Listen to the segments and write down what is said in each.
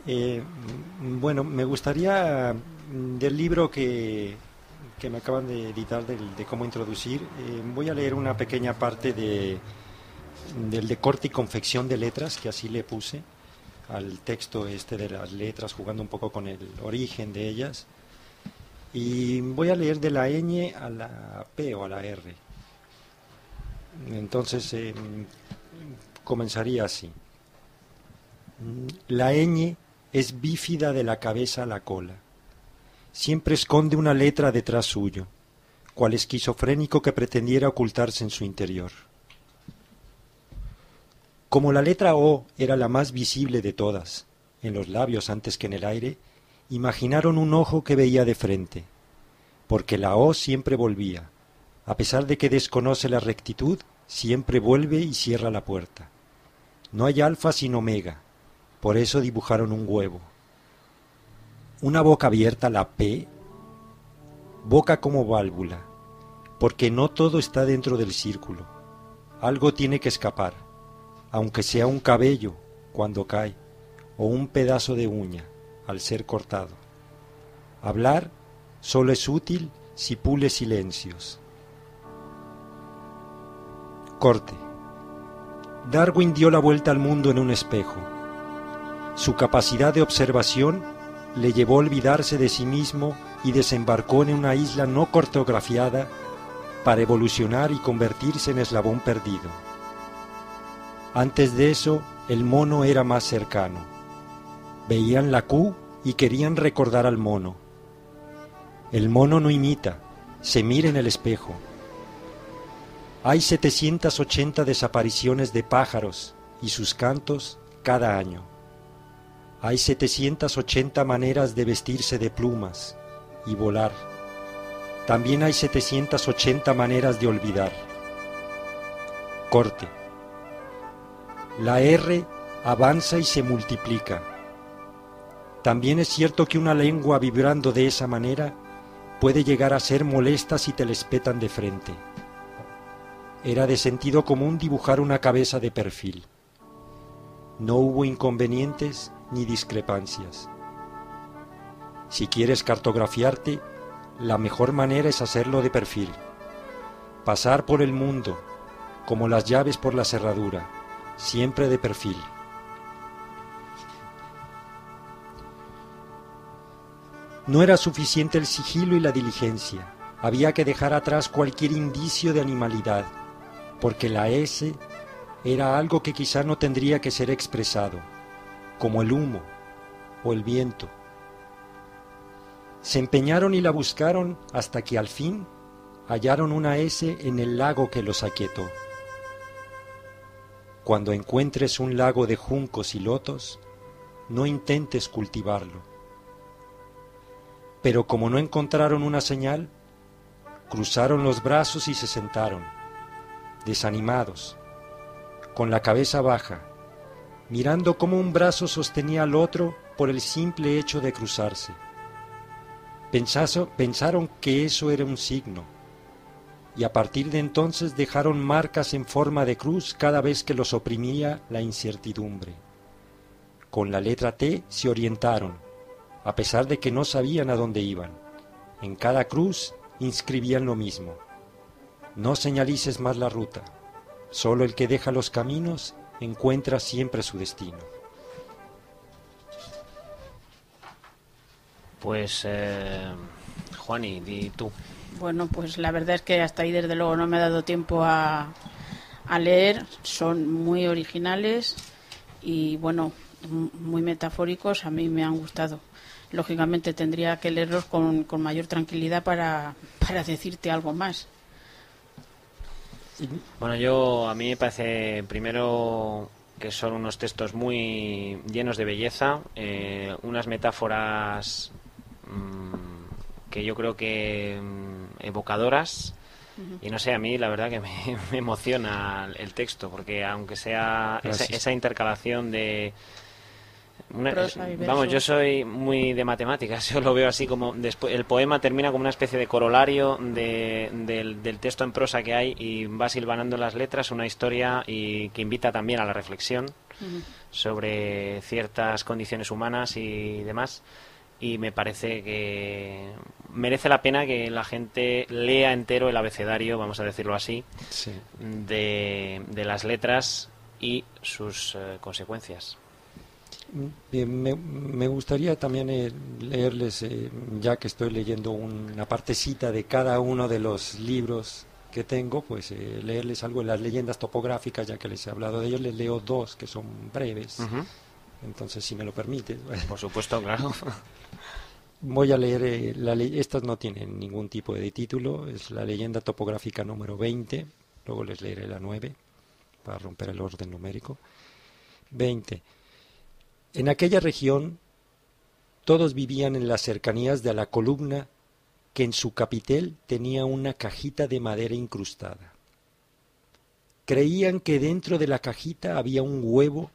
Eh, bueno, me gustaría del libro que me acaban de editar de cómo introducir, voy a leer una pequeña parte del de corte y confección de letras, que así le puse al texto este de las letras, jugando un poco con el origen de ellas. Y voy a leer de la ñ a la P o a la R. Entonces, comenzaría así. La ñ es bífida de la cabeza a la cola. Siempre esconde una letra detrás suyo, cual esquizofrénico que pretendiera ocultarse en su interior. Como la letra O era la más visible de todas, en los labios antes que en el aire, imaginaron un ojo que veía de frente, porque la O siempre volvía. A pesar de que desconoce la rectitud, siempre vuelve y cierra la puerta. No hay alfa sin omega, por eso dibujaron un huevo. Una boca abierta, la P, boca como válvula, porque no todo está dentro del círculo. Algo tiene que escapar, aunque sea un cabello cuando cae, o un pedazo de uña al ser cortado. Hablar solo es útil si pule silencios. Corte. Darwin dio la vuelta al mundo en un espejo. Su capacidad de observación le llevó a olvidarse de sí mismo y desembarcó en una isla no cartografiada para evolucionar y convertirse en eslabón perdido. Antes de eso, el mono era más cercano. Veían la Q y querían recordar al mono. El mono no imita, se mira en el espejo. Hay 780 desapariciones de pájaros y sus cantos cada año. Hay 780 maneras de vestirse de plumas y volar. También hay 780 maneras de olvidar. Corte. La R avanza y se multiplica. También es cierto que una lengua vibrando de esa manera puede llegar a ser molesta si te la espetan de frente. Era de sentido común dibujar una cabeza de perfil. No hubo inconvenientes ni discrepancias. Si quieres cartografiarte, la mejor manera es hacerlo de perfil. Pasar por el mundo, como las llaves por la cerradura, siempre de perfil. No era suficiente el sigilo y la diligencia. Había que dejar atrás cualquier indicio de animalidad, porque la S era algo que quizá no tendría que ser expresado, como el humo o el viento. Se empeñaron y la buscaron hasta que al fin hallaron una S en el lago que los aquietó. Cuando encuentres un lago de juncos y lotos, no intentes cultivarlo. Pero como no encontraron una señal, cruzaron los brazos y se sentaron, desanimados, con la cabeza baja, mirando cómo un brazo sostenía al otro por el simple hecho de cruzarse. Pensaron que eso era un signo, y a partir de entonces dejaron marcas en forma de cruz cada vez que los oprimía la incertidumbre. Con la letra T se orientaron, a pesar de que no sabían a dónde iban. En cada cruz inscribían lo mismo: no señalices más la ruta, solo el que deja los caminos encuentra siempre su destino. Pues, Juani, di tú. Bueno, pues la verdad es que hasta ahí desde luego no me ha dado tiempo a leer. Son muy originales y bueno, muy metafóricos. A mí me han gustado. Lógicamente tendría que leerlos con mayor tranquilidad para decirte algo más. Bueno, a mí me parece primero que son unos textos muy llenos de belleza, unas metáforas que yo creo que evocadoras. Y no sé, a mí la verdad que me emociona el texto, porque aunque sea esa intercalación de prosa y verso. Vamos, yo soy muy de matemáticas, yo lo veo así como después el poema termina como una especie de corolario del texto en prosa que hay y va silvanando las letras una historia y que invita también a la reflexión sobre ciertas condiciones humanas y demás. Y me parece que merece la pena que la gente lea entero el abecedario, vamos a decirlo así, Sí. de las letras y sus consecuencias. Bien, me gustaría también leerles, ya que estoy leyendo una partecita de cada uno de los libros que tengo, pues leerles algo de las leyendas topográficas, ya que les he hablado de ellos. Les leo dos que son breves, entonces si me lo permites. Por supuesto, claro. Voy a leer, estas no tienen ningún tipo de título, es la leyenda topográfica número 20, luego les leeré la 9, para romper el orden numérico. 20. En aquella región, todos vivían en las cercanías de la columna que en su capitel tenía una cajita de madera incrustada. Creían que dentro de la cajita había un huevo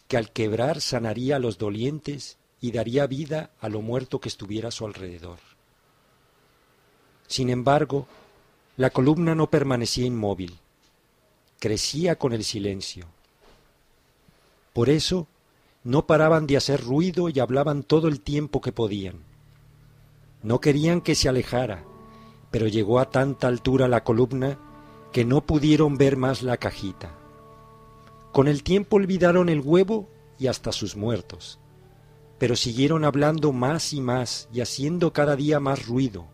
que al quebrar sanaría a los dolientes y daría vida a lo muerto que estuviera a su alrededor. Sin embargo, la columna no permanecía inmóvil, crecía con el silencio. Por eso, no paraban de hacer ruido y hablaban todo el tiempo que podían. No querían que se alejara, pero llegó a tanta altura la columna que no pudieron ver más la cajita. Con el tiempo olvidaron el huevo y hasta sus muertos, pero siguieron hablando más y más y haciendo cada día más ruido,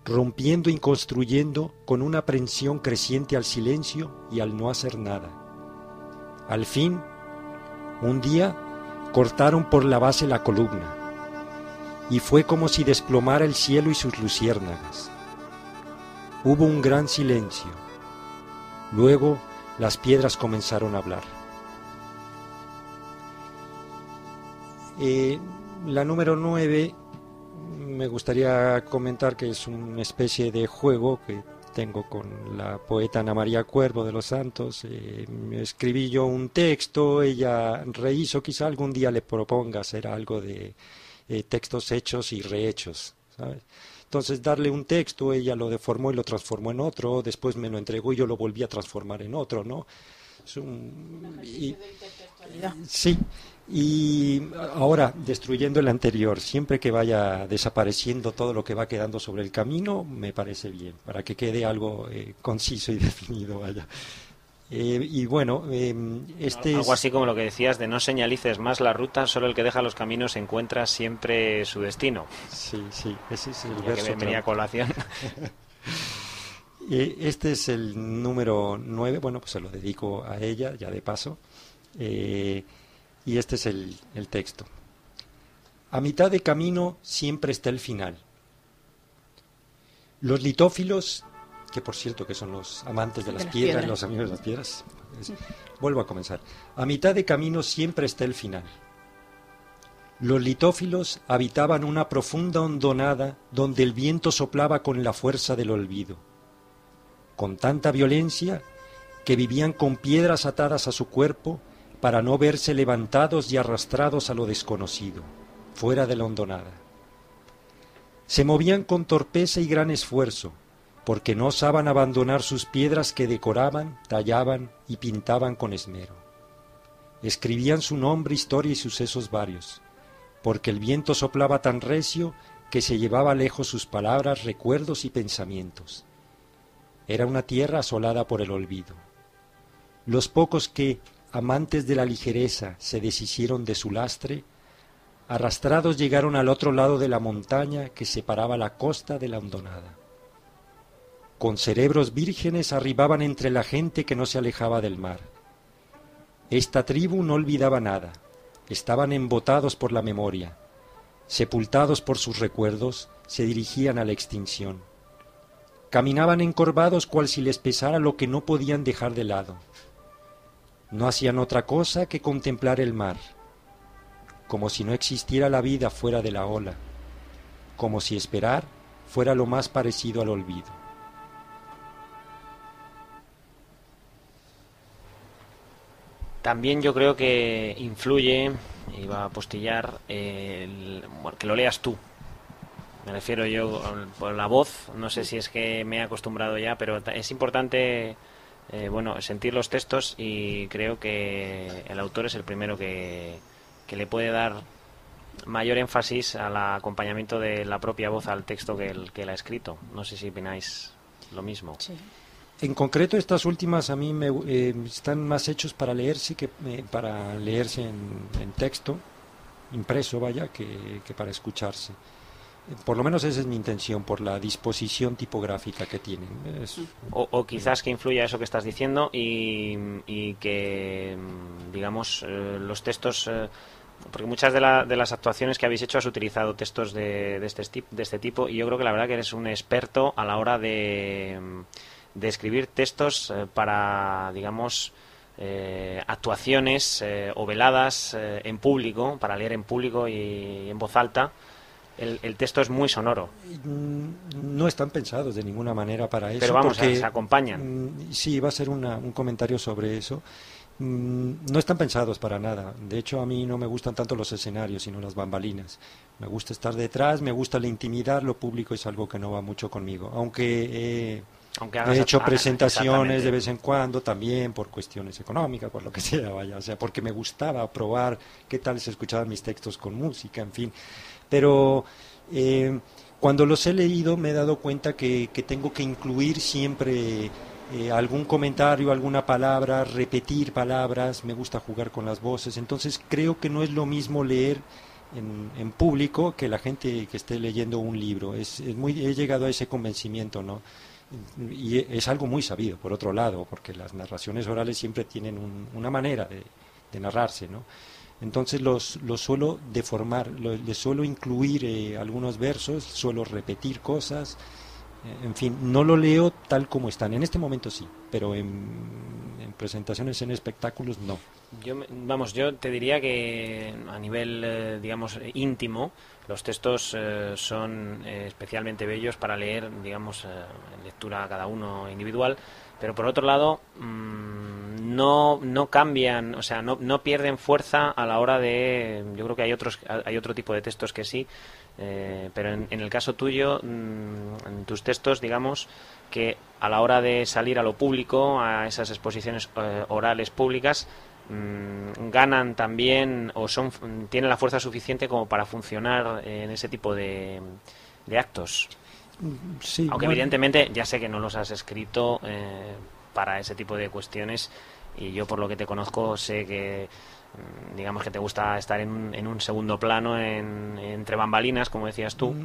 rompiendo y construyendo con una aprensión creciente al silencio y al no hacer nada. Al fin, un día, cortaron por la base la columna, y fue como si desplomara el cielo y sus luciérnagas. Hubo un gran silencio. Luego las piedras comenzaron a hablar. La número 9, me gustaría comentar que es una especie de juego que tengo con la poeta Ana María Cuervo de los Santos. Escribí yo un texto, ella rehizo, quizá algún día le proponga hacer algo de textos hechos y rehechos, ¿sabes? Entonces darle un texto, ella lo deformó y lo transformó en otro, después me lo entregó y yo lo volví a transformar en otro, ¿no? Es sí, y ahora destruyendo el anterior, siempre que vaya desapareciendo todo lo que va quedando sobre el camino, me parece bien, para que quede algo conciso y definido, vaya. Y bueno, algo así como lo que decías de no señalices más la ruta, solo el que deja los caminos encuentra siempre su destino. Sí, sí, ese es el ya verso. Que venía a colación. Este es el número 9, bueno, pues se lo dedico a ella, ya de paso. Y este es el texto. A mitad de camino siempre está el final. Los litófilos, que por cierto que son los amantes de las piedras, los amigos de las piedras, vuelvo a comenzar. A mitad de camino siempre está el final. Los litófilos habitaban una profunda hondonada donde el viento soplaba con la fuerza del olvido, con tanta violencia que vivían con piedras atadas a su cuerpo para no verse levantados y arrastrados a lo desconocido, fuera de la hondonada. Se movían con torpeza y gran esfuerzo, porque no osaban abandonar sus piedras que decoraban, tallaban y pintaban con esmero. Escribían su nombre, historia y sucesos varios, porque el viento soplaba tan recio que se llevaba lejos sus palabras, recuerdos y pensamientos. Era una tierra asolada por el olvido. Los pocos que, amantes de la ligereza, se deshicieron de su lastre, arrastrados llegaron al otro lado de la montaña que separaba la costa de la hondonada. Con cerebros vírgenes arribaban entre la gente que no se alejaba del mar. Esta tribu no olvidaba nada, estaban embotados por la memoria, sepultados por sus recuerdos, se dirigían a la extinción. Caminaban encorvados cual si les pesara lo que no podían dejar de lado. No hacían otra cosa que contemplar el mar, como si no existiera la vida fuera de la ola, como si esperar fuera lo más parecido al olvido. También yo creo que influye, iba a apostillar, bueno, que lo leas tú. Me refiero yo por la voz, no sé si es que me he acostumbrado ya, pero es importante bueno, sentir los textos, y creo que el autor es el primero que le puede dar mayor énfasis al acompañamiento de la propia voz al texto que el que la ha escrito. No sé si opináis lo mismo. Sí. En concreto, estas últimas a mí están más hechos para leerse para leerse en texto, impreso, vaya, que para escucharse. Por lo menos esa es mi intención, por la disposición tipográfica que tienen. O quizás que influya eso que estás diciendo, y que, digamos, los textos... porque muchas de las actuaciones que habéis hecho has utilizado textos de este tipo, y yo creo que la verdad que eres un experto a la hora de escribir textos para, digamos, actuaciones o veladas en público, para leer en público y en voz alta. El texto es muy sonoro. No están pensados de ninguna manera para eso. Pero vamos, porque, se acompañan. Sí, va a ser un comentario sobre eso. No están pensados para nada. De hecho, a mí no me gustan tanto los escenarios, sino las bambalinas. Me gusta estar detrás, me gusta la intimidad, lo público es algo que no va mucho conmigo. Aunque he hecho presentaciones de vez en cuando también por cuestiones económicas, por lo que sea, vaya, o sea, porque me gustaba probar qué tal se escuchaban mis textos con música, en fin. Pero cuando los he leído me he dado cuenta que tengo que incluir siempre algún comentario, alguna palabra, repetir palabras, me gusta jugar con las voces, entonces creo que no es lo mismo leer en público que la gente que esté leyendo un libro. He llegado a ese convencimiento, ¿no? Y es algo muy sabido, por otro lado, porque las narraciones orales siempre tienen una manera de narrarse, ¿no? Entonces los suelo deformar, les suelo incluir algunos versos, suelo repetir cosas, en fin, no lo leo tal como están. En este momento sí, pero en presentaciones, en espectáculos, no. Yo te diría que a nivel, digamos, íntimo, los textos son especialmente bellos para leer, digamos, en lectura cada uno individual, pero por otro lado no cambian, o sea, no pierden fuerza a la hora de... Yo creo que hay otro tipo de textos que sí, pero en el caso tuyo, en tus textos, digamos, que a la hora de salir a lo público, a esas exposiciones orales públicas, ganan también o tienen la fuerza suficiente como para funcionar en ese tipo de actos. Sí, aunque bueno, evidentemente ya sé que no los has escrito para ese tipo de cuestiones, y yo por lo que te conozco sé que digamos que te gusta estar en un segundo plano entre bambalinas, como decías tú.